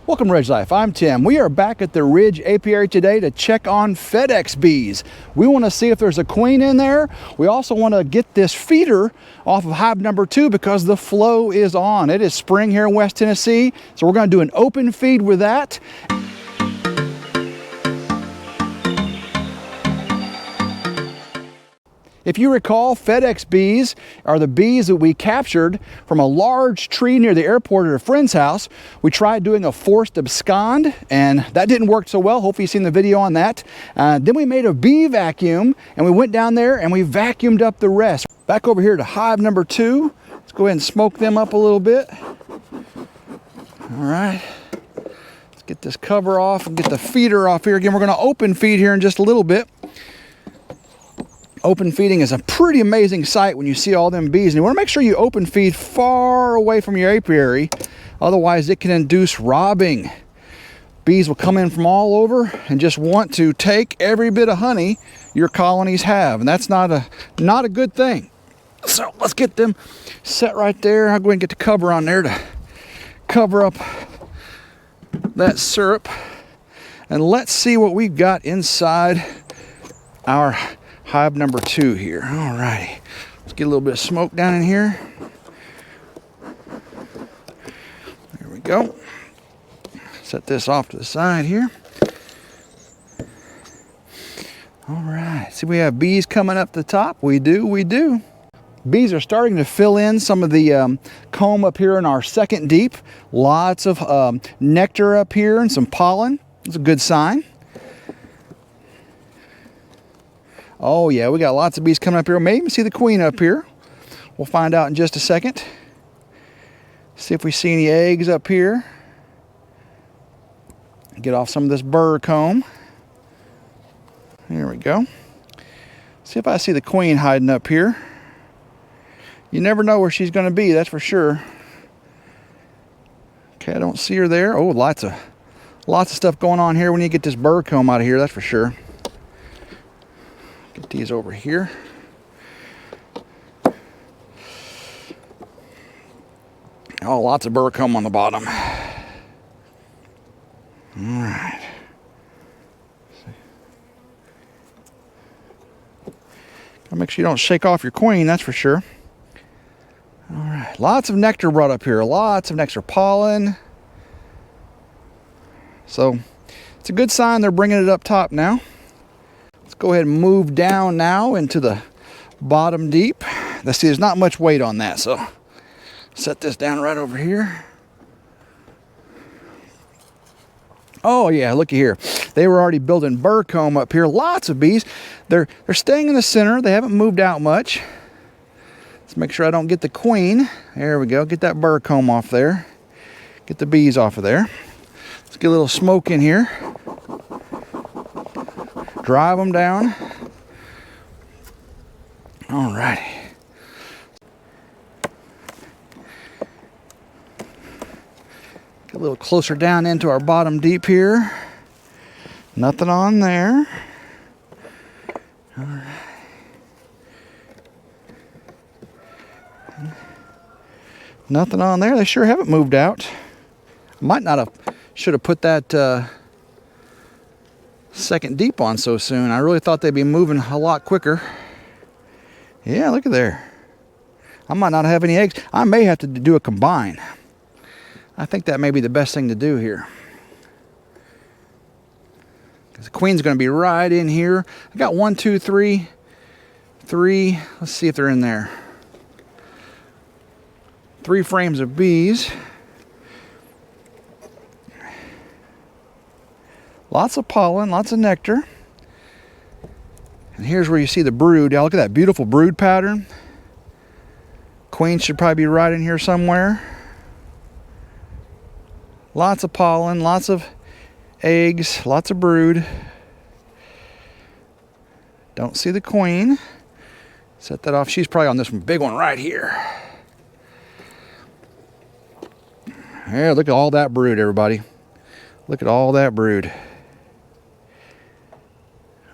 Welcome to RidgeLife. I'm Tim. We are back at the Ridge Apiary today to check on FedEx Bees. We want to see if there's a queen in there. We also want to get this feeder off of hive number 2 because the flow is on. It is spring here in West Tennessee, so we're going to do an open feed with that. If you recall, FedEx bees are the bees that we captured from a large tree near the airport at a friend's house. We tried doing a forced abscond, and that didn't work so well. Hopefully you've seen the video on that. Then we made a bee vacuum, and we went down there and we vacuumed up the rest. Back over here to hive number 2. Let's go ahead and smoke them up a little bit. All right. Let's get this cover off and get the feeder off here. Again, we're going to open feed here in just a little bit. Open feeding is a pretty amazing sight when you see all them bees, and you want to make sure you open feed far away from your apiary, otherwise it can induce robbing. Bees will come in from all over and just want to take every bit of honey your colonies have, and that's not a good thing. So let's get them set right there. I'll go ahead and get the cover on there to cover up that syrup, and let's see what we've got inside our hive number 2 here. All righty, let's get a little bit of smoke down in here. There we go. Set this off to the side here. All right, see, we have bees coming up the top. We do. Bees are starting to fill in some of the comb up here in our second deep. Lots of nectar up here and some pollen. It's a good sign. Oh yeah, we got lots of bees coming up here. Maybe even see the queen up here. We'll find out in just a second. See if we see any eggs up here. Get off some of this burr comb. There we go. See if I see the queen hiding up here. You never know where she's going to be, that's for sure. Okay, I don't see her there. Oh, lots of stuff going on here. We need to get this burr comb out of here, that's for sure. Get these over here. Oh, lots of burr comb on the bottom. All right. Gotta make sure you don't shake off your queen, that's for sure. All right, lots of nectar brought up here. Lots of nectar, pollen. So it's a good sign they're bringing it up top now. Go ahead and move down now into the bottom deep. Let's see, there's not much weight on that, so set this down right over here. Oh yeah, looky here. They were already building burr comb up here. Lots of bees. They're staying in the center. They haven't moved out much. Let's make sure I don't get the queen. There we go. Get that burr comb off there. Get the bees off of there. Let's get a little smoke in here. Drive them down. All righty. Get a little closer down into our bottom deep here. Nothing on there. All right. Nothing on there. They sure haven't moved out. Should have put that second deep on so soon. I really thought they'd be moving a lot quicker. Yeah, look at there. I might not have any eggs. I may have to do a combine. I think that may be the best thing to do here. Because the queen's going to be right in here. I got 1, 2, 3. Let's see if they're in there. 3 frames of bees. Lots of pollen, lots of nectar. And here's where you see the brood. Now look at that beautiful brood pattern. Queen should probably be right in here somewhere. Lots of pollen, lots of eggs, lots of brood. Don't see the queen. Set that off. She's probably on this one, big one right here. Yeah, look at all that brood, everybody. Look at all that brood.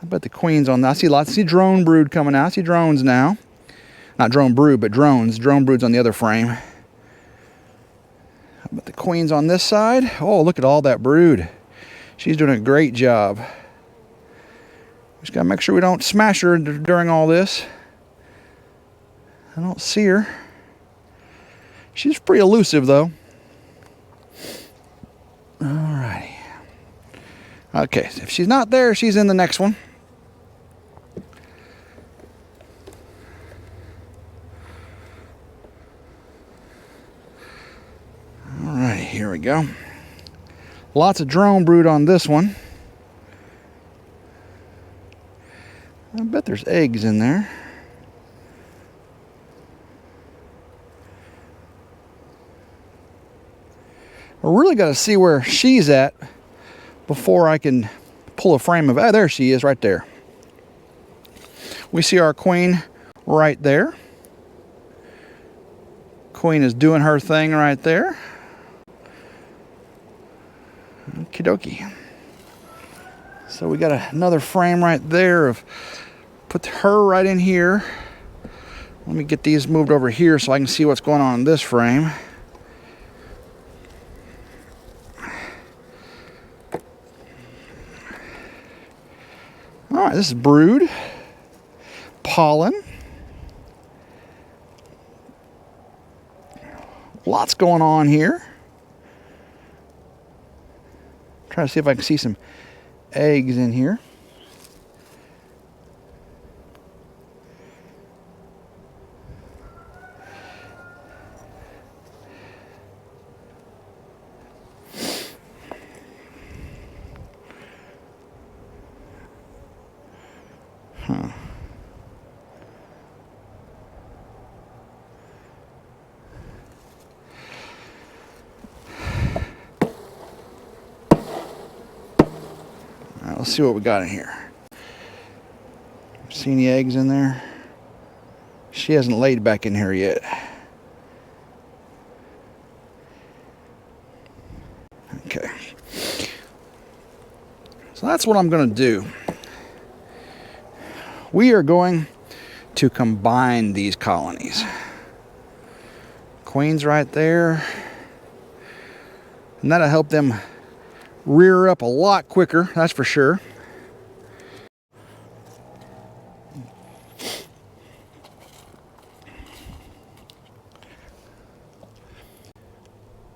I bet the queen's on that. I see drone brood coming out. I see drones now. Not drone brood, but drones. Drone brood's on the other frame. But the queen's on this side. Oh, look at all that brood. She's doing a great job. Just gotta make sure we don't smash her during all this. I don't see her. She's pretty elusive though. Alrighty. Okay, if she's not there, she's in the next one. Alrighty, here we go. Lots of drone brood on this one. I bet there's eggs in there. I really got to see where she's at before I can pull a frame of, there she is right there. We see our queen right there. Queen is doing her thing right there. Okie dokie. So we got another frame right there of, put her right in here. Let me get these moved over here so I can see what's going on in this frame. All right, this is brood, pollen. Lots going on here. Trying to see if I can see some eggs in here. Let's see what we got in here. See any eggs in there? She hasn't laid back in here yet. Okay. So that's what I'm going to do. We are going to combine these colonies. Queen's right there. And that'll help them rear up a lot quicker, that's for sure.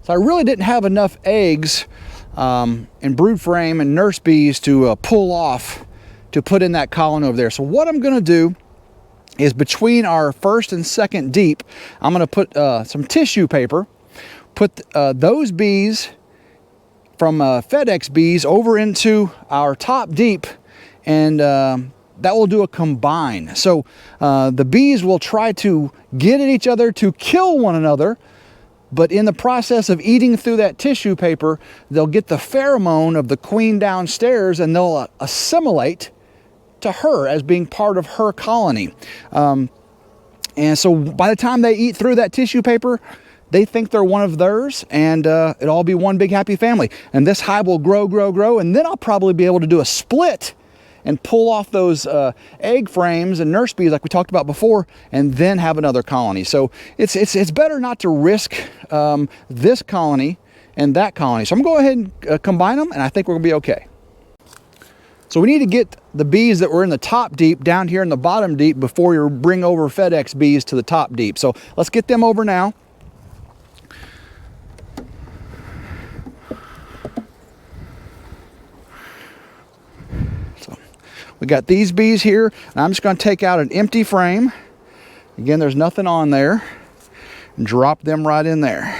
So I really didn't have enough eggs in brood frame and nurse bees to pull off to put in that colony over there. So what I'm going to do is between our first and second deep, I'm going to put some tissue paper, put those bees from FedEx Bees over into our top deep, and that will do a combine. So the bees will try to get at each other to kill one another, but in the process of eating through that tissue paper, they'll get the pheromone of the queen downstairs and they'll assimilate to her as being part of her colony. And so by the time they eat through that tissue paper, they think they're one of theirs, and it'll all be one big happy family. And this hive will grow, grow, grow, and then I'll probably be able to do a split and pull off those egg frames and nurse bees like we talked about before, and then have another colony. So it's better not to risk this colony and that colony. So I'm going to go ahead and combine them, and I think we're going to be okay. So we need to get the bees that were in the top deep down here in the bottom deep before you bring over FedEx Bees to the top deep. So let's get them over now. We got these bees here, and I'm just going to take out an empty frame. Again, there's nothing on there. And drop them right in there.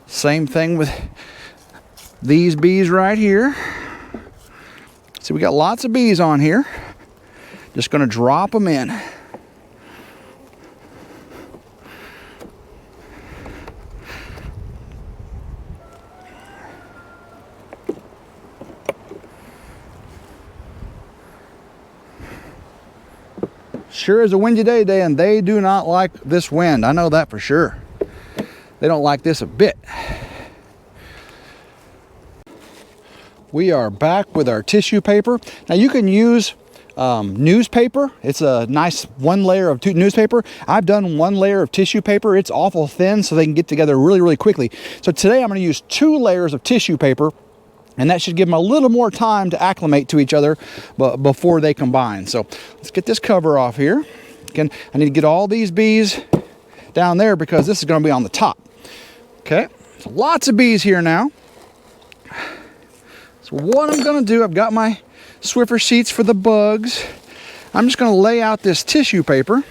Same thing with these bees right here. See, we got lots of bees on here. Just going to drop them in. Sure is a windy day today, and they do not like this wind. I know that for sure. They don't like this a bit. We are back with our tissue paper. Now you can use newspaper. It's a nice one layer of newspaper. I've done one layer of tissue paper. It's awful thin, so they can get together really, really quickly. So today I'm going to use 2 layers of tissue paper, and that should give them a little more time to acclimate to each other before they combine. So let's get this cover off here. Again, I need to get all these bees down there because this is going to be on the top. Okay, so lots of bees here now. So what I'm going to do, I've got my Swiffer sheets for the bugs. I'm just going to lay out this tissue paper.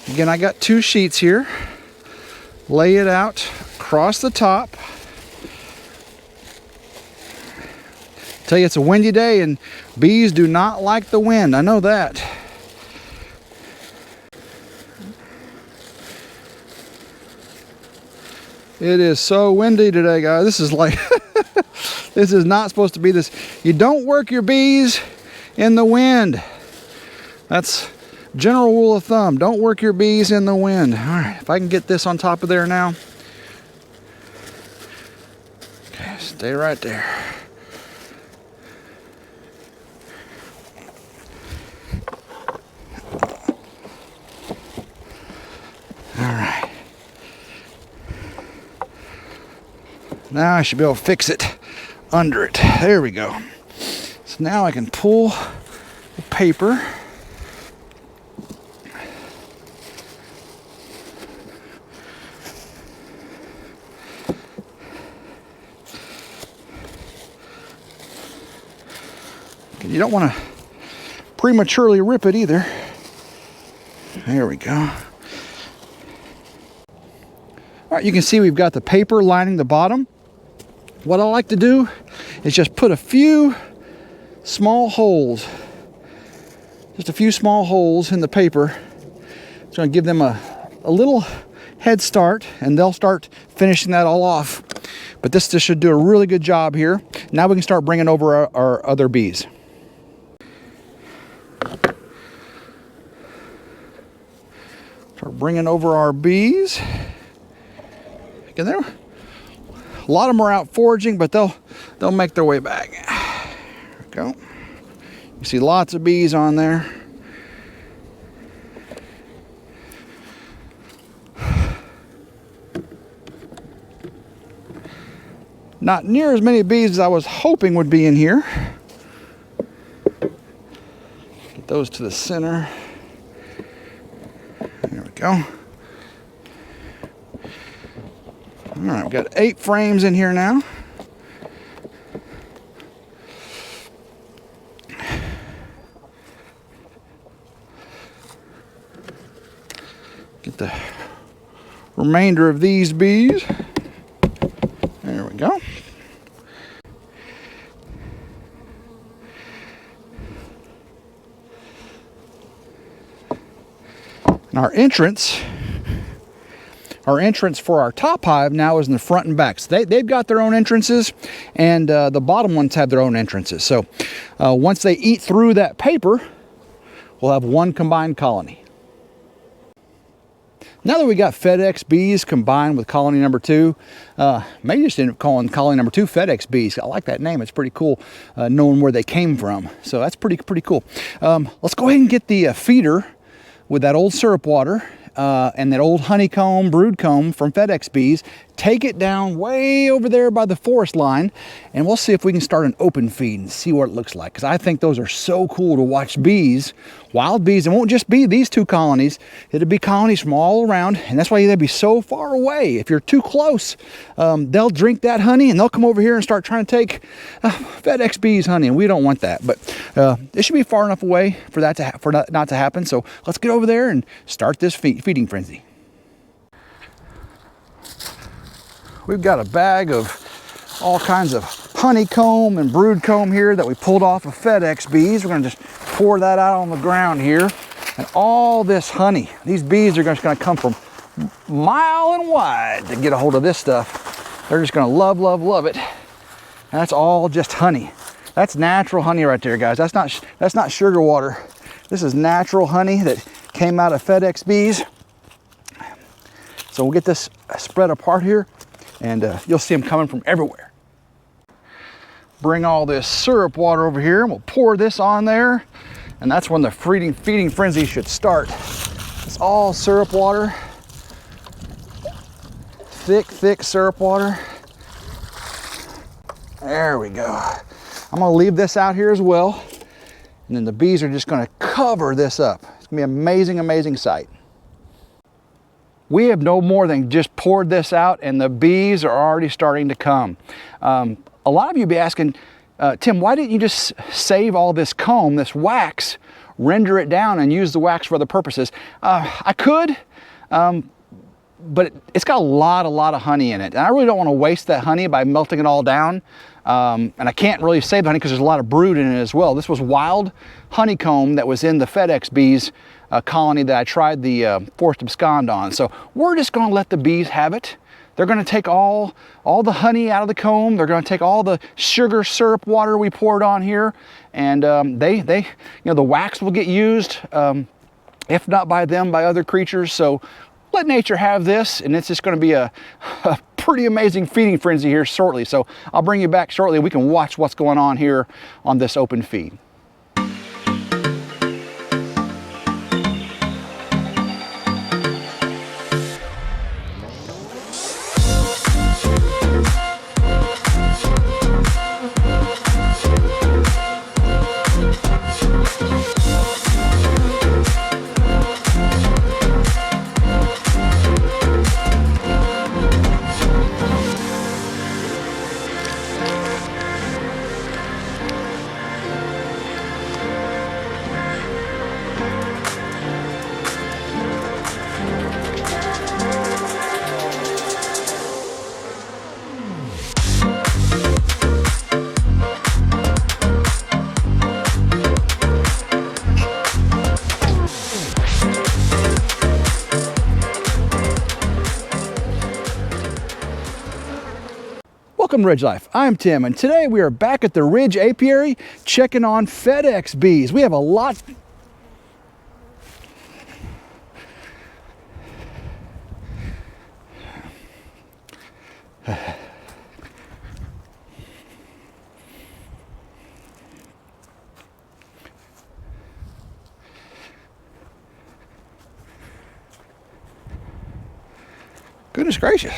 Again, I got 2 sheets here. Lay it out across the top. Tell you it's a windy day and bees do not like the wind. I know that. It is so windy today, guys. This is like, this is not supposed to be this. You don't work your bees in the wind. That's general rule of thumb. Don't work your bees in the wind. All right, if I can get this on top of there now. Okay, stay right there. All right. Now I should be able to fix it under it. There we go. So now I can pull the paper. You don't want to prematurely rip it either. There we go. All right, you can see we've got the paper lining the bottom. What I like to do is just put a few small holes, just a few small holes in the paper. It's going to give them a little head start, and they'll start finishing that all off. But this should do a really good job here. Now we can start bringing over our other bees. Start bringing over our bees. Again, there. A lot of them are out foraging, but they'll make their way back. There we go. You see lots of bees on there. Not near as many bees as I was hoping would be in here. Get those to the center. There we go. All right, we've got 8 frames in here now. Get the remainder of these bees. There we go. And our entrance for our top hive now is in the front and back. So they've got their own entrances, and the bottom ones have their own entrances. So once they eat through that paper, we'll have one combined colony. Now that we got FedEx Bees combined with colony number 2, maybe just end up calling colony number 2 FedEx Bees. I like that name. It's pretty cool knowing where they came from. So that's pretty cool. Let's go ahead and get the feeder with that old syrup water and that old honeycomb, brood comb from FedEx Bees. Take it down way over there by the forest line, and we'll see if we can start an open feed and see what it looks like. Because I think those are so cool to watch bees, wild bees. It won't just be these 2 colonies. It'll be colonies from all around, and that's why they'll be so far away. If you're too close, they'll drink that honey, and they'll come over here and start trying to take FedEx Bees honey, and we don't want that. But it should be far enough away for that not to happen. So let's get over there and start this feeding frenzy. We've got a bag of all kinds of honeycomb and brood comb here that we pulled off of FedEx Bees. We're going to just pour that out on the ground here. And all this honey, these bees are just going to come from mile and wide to get a hold of this stuff. They're just going to love it. And that's all just honey. That's natural honey right there, guys. That's not sugar water. This is natural honey that came out of FedEx Bees. So we'll get this spread apart here, and you'll see them coming from everywhere. bring all this syrup water over here, and we'll pour this on there, and that's when the feeding frenzy should start. It's all syrup water, thick syrup water. There we go. I'm gonna leave this out here as well, and then the bees are just gonna cover this up. It's gonna be an amazing, amazing sight. We have no more than just poured this out, and the bees are already starting to come. A lot of you be asking, Tim, why didn't you just save all this comb, this wax, render it down and use the wax for other purposes? I could, but it's got a lot of honey in it. And I really don't want to waste that honey by melting it all down. And I can't really save the honey because there's a lot of brood in it as well. This was wild honeycomb that was in the FedEx Bees colony that I tried the forced abscond on. So we're just going to let the bees have it. They're going to take all the honey out of the comb. They're going to take all the sugar syrup water we poured on here, and the wax will get used, if not by them, by other creatures. So let nature have this, and it's just going to be a pretty amazing feeding frenzy here shortly. So I'll bring you back shortly. We can watch what's going on here on this open feed. Welcome to Ridge Life. I'm Tim, and today we are back at the Ridge Apiary checking on FedEx bees. We have a lot. Goodness gracious.